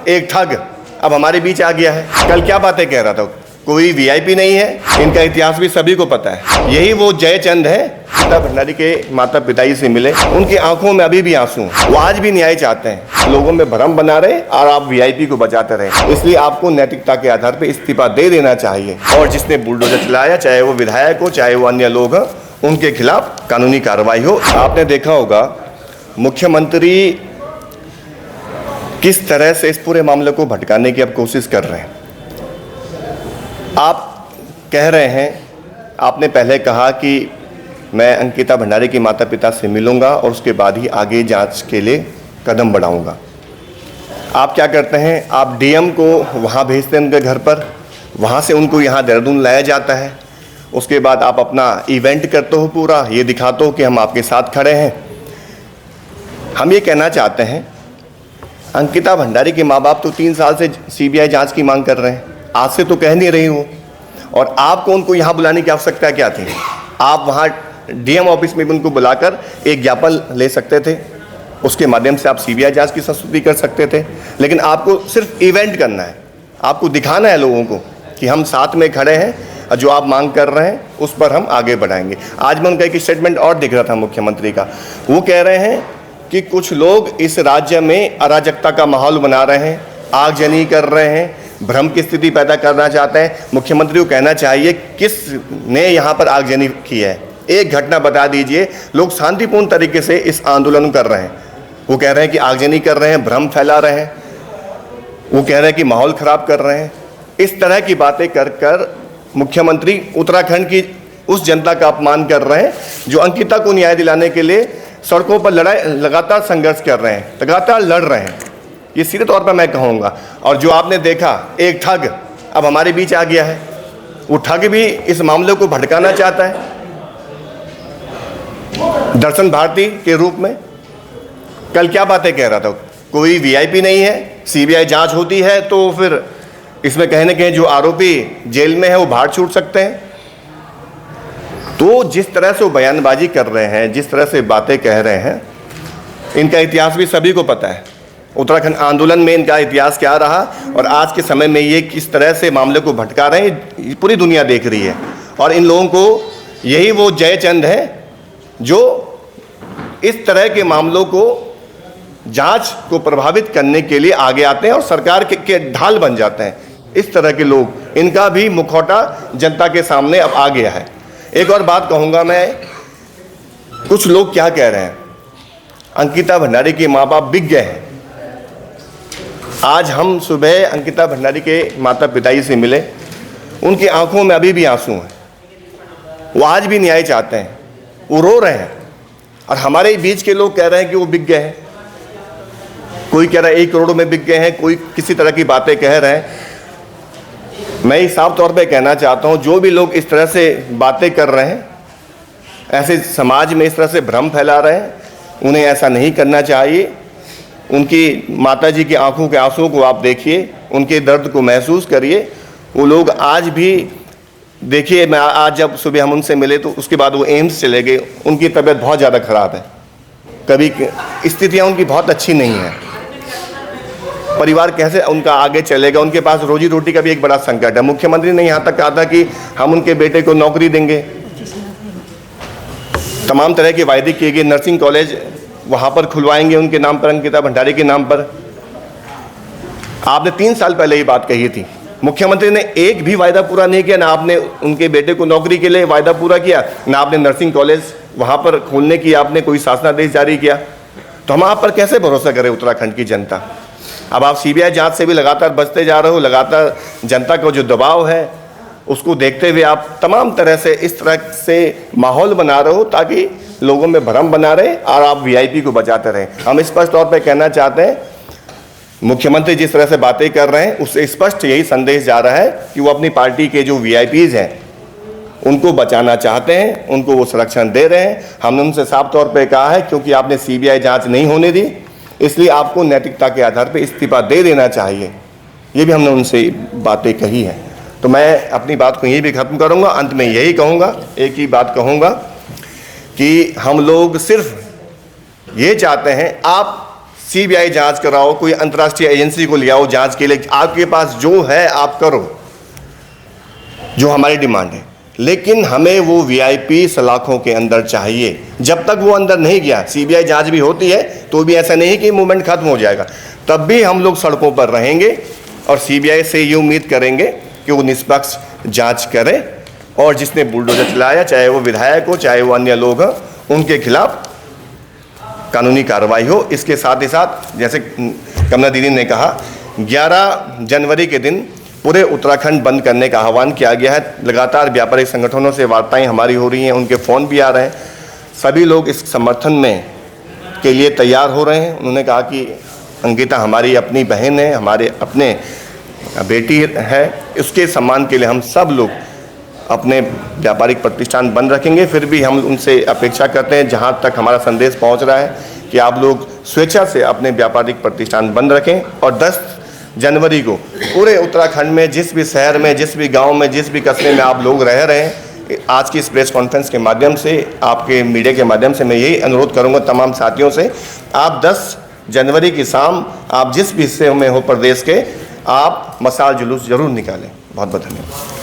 एक ठग अब हमारे बीच आ गया है। कल क्या बातें कह रहा था, कोई वीआईपी नहीं है, इनका इतिहास भी सभी को पता है। यही वो जयचंद है, अंकिता भंडारी के माता पिताजी से मिले, उनकी आंखों में अभी भी आंसू हैं। वो आज भी न्याय चाहते हैं, लोगों में भ्रम बना रहे और आप वीआईपी को बचाते रहे। इसलिए आपको नैतिकता के आधार पर इस्तीफा दे देना चाहिए और जिसने बुलडोजर चलाया, चाहे वो विधायक हो चाहे वो अन्य लोग हों, उनके खिलाफ कानूनी कार्रवाई हो। आपने देखा होगा मुख्यमंत्री किस तरह से इस पूरे मामले को भटकाने की अब कोशिश कर रहे हैं। आप कह रहे हैं, आपने पहले कहा कि मैं अंकिता भंडारी के माता पिता से मिलूंगा और उसके बाद ही आगे जांच के लिए कदम बढ़ाऊंगा। आप क्या करते हैं, आप डीएम को वहां भेजते हैं उनके घर पर, वहां से उनको यहाँ देहरादून लाया जाता है। उसके बाद आप अपना इवेंट करते हो, पूरा ये दिखाते हो कि हम आपके साथ खड़े हैं। हम ये कहना चाहते हैं, अंकिता भंडारी के माँ बाप तो 3 साल से सीबीआई जांच की मांग कर रहे हैं, आज से तो कह नहीं रही हो, और आपको उनको यहाँ बुलाने की आवश्यकता क्या थी? आप वहाँ डीएम ऑफिस में भी उनको बुलाकर एक ज्ञापन ले सकते थे, उसके माध्यम से आप सीबीआई जांच की संस्तुति कर सकते थे। लेकिन आपको सिर्फ इवेंट करना है, आपको दिखाना है लोगों को कि हम साथ में खड़े हैं और जो आप मांग कर रहे हैं उस पर हम आगे बढ़ाएंगे। आज मैं उनका एक स्टेटमेंट और दिख रहा था मुख्यमंत्री का, वो कह रहे हैं कि कुछ लोग इस राज्य में अराजकता का माहौल बना रहे हैं, आगजनी कर रहे हैं, भ्रम की स्थिति पैदा करना चाहते हैं। मुख्यमंत्री को कहना चाहिए किसने यहाँ पर आगजनी की है, एक घटना बता दीजिए। लोग शांतिपूर्ण तरीके से इस आंदोलन कर रहे हैं, वो कह रहे हैं कि आगजनी कर रहे हैं, भ्रम फैला रहे हैं, वो कह रहे हैं कि माहौल खराब कर रहे हैं। इस तरह की बातें कर कर मुख्यमंत्री उत्तराखंड की उस जनता का अपमान कर रहे हैं जो अंकिता को न्याय दिलाने के लिए सड़कों पर लगातार संघर्ष कर रहे हैं, लगातार लड़ रहे हैं। ये सीधे तौर पर मैं कहूँगा। और जो आपने देखा, एक ठग अब हमारे बीच आ गया है, वो ठग भी इस मामले को भटकाना चाहता है दर्शन भारती के रूप में। कल क्या बातें कह रहा था, कोई वीआईपी नहीं है, सीबीआई जांच होती है तो फिर इसमें कहीं ना कहीं जो आरोपी जेल में है वो बाहर छूट सकते हैं। तो जिस तरह से वो बयानबाजी कर रहे हैं, जिस तरह से बातें कह रहे हैं, इनका इतिहास भी सभी को पता है। उत्तराखंड आंदोलन में इनका इतिहास क्या रहा और आज के समय में ये किस तरह से मामले को भटका रहे हैं, पूरी दुनिया देख रही है। और इन लोगों को, यही वो जयचंद है जो इस तरह के मामलों को, जांच को प्रभावित करने के लिए आगे आते हैं और सरकार के ढाल बन जाते हैं। इस तरह के लोग, इनका भी मुखौटा जनता के सामने अब आ गया है। एक और बात कहूँगा मैं, कुछ लोग क्या कह रहे हैं, अंकिता भंडारी के माँ बाप बिक गए हैं। आज हम सुबह अंकिता भंडारी के माता पिताजी से मिले, उनकी आंखों में अभी भी आंसू हैं, वो आज भी न्याय चाहते हैं, वो रो रहे हैं। और हमारे बीच के लोग कह रहे हैं कि वो बिक गए हैं, कोई कह रहा है 1 करोड़ में बिक गए हैं, कोई किसी तरह की बातें कह रहे हैं। मैं साफ तौर पे कहना चाहता हूं, जो भी लोग इस तरह से बातें कर रहे हैं, ऐसे समाज में इस तरह से भ्रम फैला रहे हैं, उन्हें ऐसा नहीं करना चाहिए। उनकी माताजी की आंखों के आंसुओं को आप देखिए, उनके दर्द को महसूस करिए। वो लोग आज भी, देखिए, मैं आज जब सुबह हम उनसे मिले तो उसके बाद वो एम्स चले गए, उनकी तबीयत बहुत ज़्यादा ख़राब है, कभी स्थितियाँ उनकी बहुत अच्छी नहीं है। परिवार कैसे उनका आगे चलेगा, उनके पास रोजी रोटी का भी एक बड़ा संकट है। मुख्यमंत्री ने यहाँ तक कहा था कि हम उनके बेटे को नौकरी देंगे, तमाम तरह के वायदे किए गए, नर्सिंग कॉलेज वहाँ पर खुलवाएंगे उनके नाम पर, अंकिता भंडारी के नाम पर। आपने 3 साल पहले ये बात कही थी, मुख्यमंत्री ने एक भी वायदा पूरा नहीं किया। ना आपने उनके बेटे को नौकरी के लिए वायदा पूरा किया, ना आपने नर्सिंग कॉलेज वहाँ पर खोलने की आपने कोई शासनादेश जारी किया। तो हम आप पर कैसे भरोसा करें उत्तराखंड की जनता? अब आप सीबीआई जांच से भी लगातार बचते जा रहे हो, लगातार जनता का जो दबाव है उसको देखते हुए आप तमाम तरह से इस तरह से माहौल बना रहे हो ताकि लोगों में भ्रम बना रहे और आप वीआईपी को बचाते रहें। हम स्पष्ट तौर पर कहना चाहते हैं, मुख्यमंत्री जिस तरह से बातें कर रहे हैं उससे स्पष्ट यही संदेश जा रहा है कि वो अपनी पार्टी के जो वीआईपीज हैं उनको बचाना चाहते हैं, उनको वो संरक्षण दे रहे हैं। हमने उनसे साफ तौर पे कहा है, क्योंकि आपने सीबीआई जांच नहीं होने दी, इसलिए आपको नैतिकता के आधार पे इस्तीफा दे देना चाहिए। ये भी हमने उनसे बातें कही हैं। तो मैं अपनी बात को यहीं भी ख़त्म करूँगा। अंत में यही कहूँगा, एक ही बात कहूँगा कि हम लोग सिर्फ ये चाहते हैं, आप सीबीआई जांच कराओ, कोई अंतर्राष्ट्रीय एजेंसी को ले आओ जांच के लिए, आपके पास जो है आप करो, जो हमारी डिमांड है। लेकिन हमें वो वीआईपी सलाखों के अंदर चाहिए। जब तक वो अंदर नहीं गया, सीबीआई जांच भी होती है तो भी ऐसा नहीं कि मूवमेंट खत्म हो जाएगा, तब भी हम लोग सड़कों पर रहेंगे और सीबीआई से ये उम्मीद करेंगे कि वो निष्पक्ष जांच करे और जिसने बुलडोजर चलाया, चाहे वो विधायक हो चाहे वो अन्य लोग हों, उनके खिलाफ कानूनी कार्रवाई हो। इसके साथ ही साथ जैसे कमला दीदी ने कहा, 11 जनवरी के दिन पूरे उत्तराखंड बंद करने का आह्वान किया गया है। लगातार व्यापारिक संगठनों से वार्ताएं हमारी हो रही हैं, उनके फ़ोन भी आ रहे हैं, सभी लोग इस समर्थन में के लिए तैयार हो रहे हैं। उन्होंने कहा कि अंकिता हमारी अपनी बहन है, हमारे अपने बेटी है, उसके सम्मान के लिए हम सब लोग अपने व्यापारिक प्रतिष्ठान बंद रखेंगे। फिर भी हम उनसे अपेक्षा करते हैं, जहाँ तक हमारा संदेश पहुँच रहा है, कि आप लोग स्वेच्छा से अपने व्यापारिक प्रतिष्ठान बंद रखें और 10 जनवरी को पूरे उत्तराखंड में जिस भी शहर में, जिस भी गांव में, जिस भी कस्बे में आप लोग रह रहे हैं, आज की इस प्रेस कॉन्फ्रेंस के माध्यम से, आपके मीडिया के माध्यम से मैं यही अनुरोध करूंगा तमाम साथियों से, आप 10 जनवरी की शाम आप जिस भी हिस्से में हो प्रदेश के, आप मशाल जुलूस जरूर निकालें। बहुत बहुत धन्यवाद।